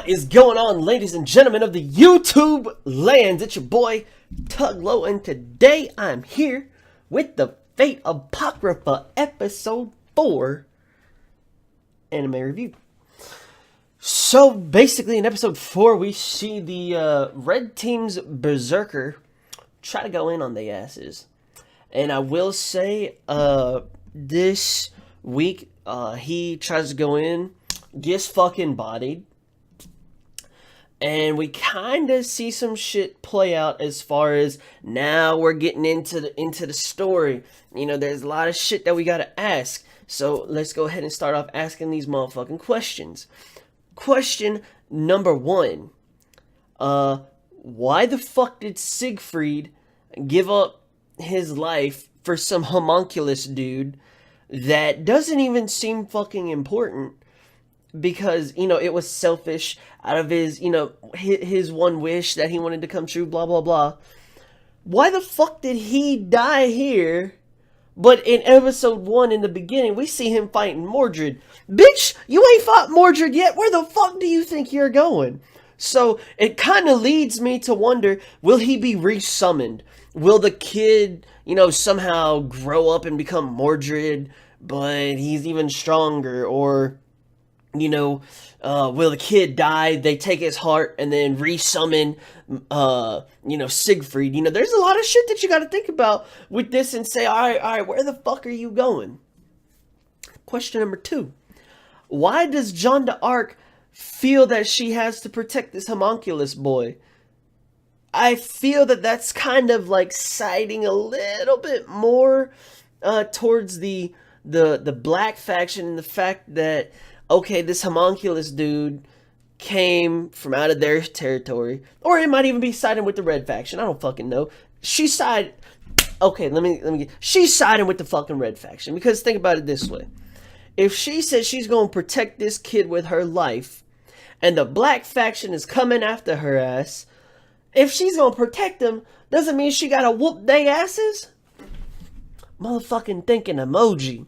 What is going on, ladies and gentlemen of the YouTube lands? It's your boy Tuglo, and today I'm here with the Fate Apocrypha episode 4 anime review. So basically in episode 4 we see the red team's berserker try to go in on their asses. And I will say this week he tries to go in, gets fucking bodied. And we kind of see some shit play out as far as now we're getting into the story. You know, there's a lot of shit that we gotta ask. So let's go ahead and start off asking these motherfucking questions. Question number 1. Why the fuck did Siegfried give up his life for some homunculus dude that doesn't even seem fucking important? Because, you know, it was selfish out of his, you know, his one wish that he wanted to come true, blah, blah, blah. Why the fuck did he die here? But in episode 1 in the beginning, we see him fighting Mordred. Bitch, you ain't fought Mordred yet. Where the fuck do you think you're going? So it kind of leads me to wonder, will he be resummoned? Will the kid, you know, somehow grow up and become Mordred, but he's even stronger? Or, you know, will the kid die, they take his heart, and then resummon, you know, Siegfried? You know, there's a lot of shit that you gotta think about with this and say, alright, where the fuck are you going? Question number 2. Why does Jeanne d'Arc feel that she has to protect this homunculus boy? I feel that that's kind of like siding a little bit more towards the black faction, and the fact that, okay, this homunculus dude came from out of their territory. Or it might even be siding with the red faction. I don't fucking know. She's siding with the fucking red faction. Because think about it this way. If she says she's going to protect this kid with her life, and the black faction is coming after her ass, if she's going to protect them, doesn't mean she got to whoop they asses? Motherfucking thinking emoji.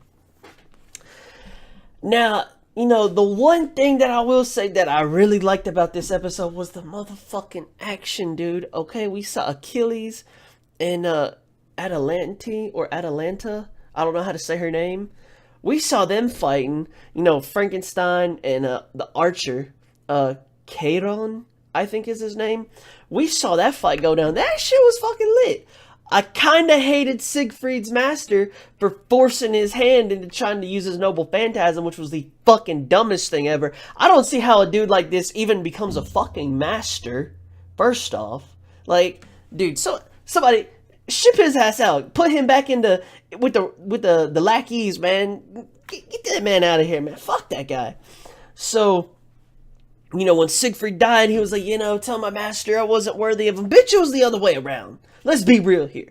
Now, you know, the one thing that I will say that I really liked about this episode was the motherfucking action, dude. Okay, we saw Achilles and Atalanta. I don't know how to say her name. We saw them fighting, you know, Frankenstein and the archer, Charon, I think is his name. We saw that fight go down. That shit was fucking lit. I kind of hated Siegfried's master for forcing his hand into trying to use his noble phantasm, which was the fucking dumbest thing ever. I don't see how a dude like this even becomes a fucking master, first off. Like, dude, somebody ship his ass out. Put him back into with the lackeys, man. Get that man out of here, man. Fuck that guy. So, you know, when Siegfried died, he was like, you know, tell my master I wasn't worthy of him. Bitch, it was the other way around. Let's be real here.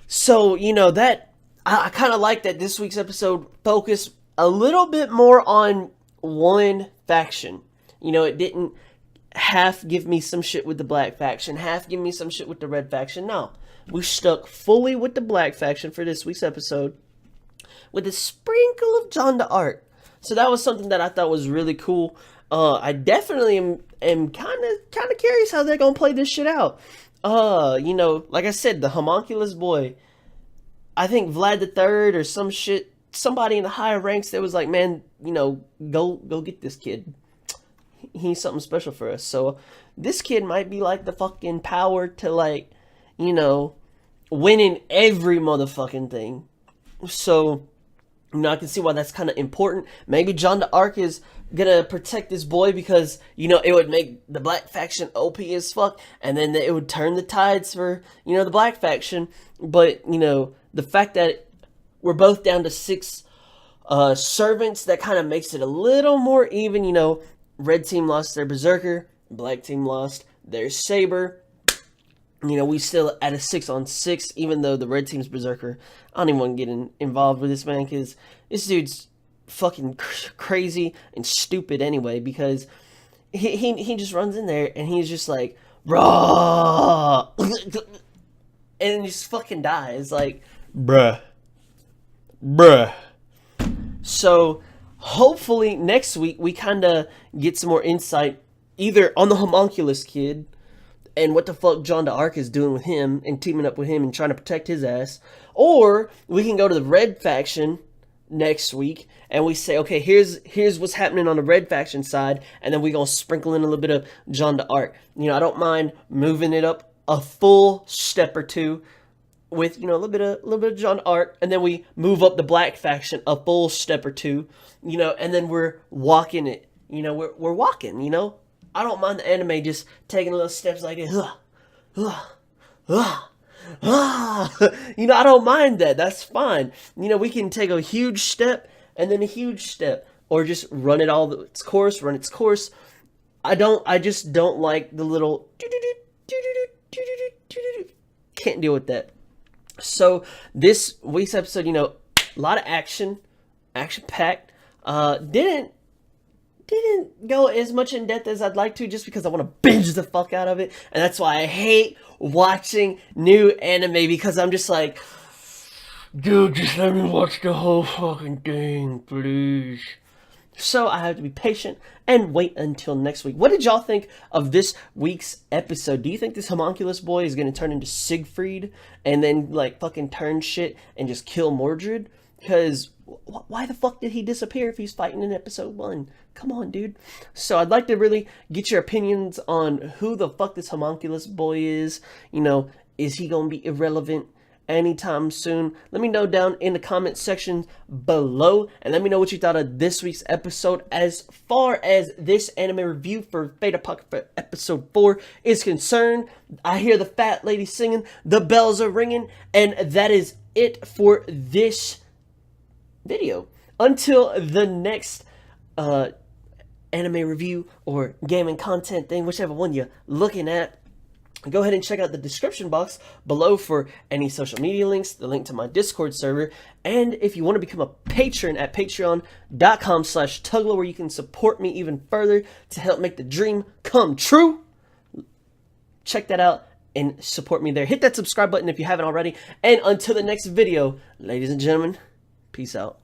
So, you know, that I kind of like that this week's episode focused a little bit more on one faction. You know, it didn't half give me some shit with the black faction, half give me some shit with the red faction. No, we stuck fully with the black faction for this week's episode with a sprinkle of Jeanne d'Arc. So that was something that I thought was really cool. I definitely am kind of curious how they're gonna play this shit out. You know, like I said, the homunculus boy, I think Vlad the Third or some shit, somebody in the higher ranks that was like, man, you know, go get this kid. He's something special for us. So this kid might be like the fucking power to, like, you know, winning every motherfucking thing. So, you know, I can see why that's kind of important. Maybe Jeanne d'Arc is gonna protect this boy because, you know, it would make the black faction OP as fuck, and then it would turn the tides for, you know, the black faction. But, you know, the fact that we're both down to 6 servants, that kind of makes it a little more even. You know, red team lost their berserker, black team lost their saber. You know, we still at a 6-on-6, even though the red team's berserker, I don't even want to get involved with this man, because this dude's fucking crazy and stupid anyway, because he just runs in there and he's just like, raw, and just fucking dies, like, bruh. So hopefully next week we kind of get some more insight either on the homunculus kid and what the fuck John d'Arc is doing with him and teaming up with him and trying to protect his ass, or we can go to the red faction next week and we say, okay, here's what's happening on the red faction side, and then we're gonna sprinkle in a little bit of John d'Arc. You know, I don't mind moving it up a full step or two with, you know, a little bit of John d'Arc, and then we move up the black faction a full step or two, you know, and then we're walking it, you know, we're walking, you know. I don't mind the anime just taking little steps like this. You know, I don't mind that. That's fine. You know, we can take a huge step and then a huge step, or just run it all its course, run its course. I just don't like the little can't deal with that. So this week's episode, you know, a lot of action packed. Didn't go as much in depth as I'd like to, just because I want to binge the fuck out of it, and that's why I hate watching new anime, because I'm just like, dude, just let me watch the whole fucking thing, please. So I have to be patient and wait until next week. What did y'all think of this week's episode? Do you think this homunculus boy is going to turn into Siegfried and then like fucking turn shit and just kill Mordred? Because why the fuck did he disappear if he's fighting in episode 1? Come on, dude. So I'd like to really get your opinions on who the fuck this homunculus boy is. You know, is he going to be irrelevant anytime soon? Let me know down in the comment section below, and let me know what you thought of this week's episode. As far as this anime review for Fate Apocrypha episode 4 is concerned, I hear the fat lady singing, the bells are ringing, and that is it for this video. Until the next anime review or gaming content thing, whichever one you're looking at, go ahead and check out the description box below for any social media links, the link to my Discord server, and if you want to become a patron at patreon.com/Tugla, where you can support me even further to help make the dream come true. Check that out and support me there. Hit that subscribe button if you haven't already, and until the next video, ladies and gentlemen, peace out.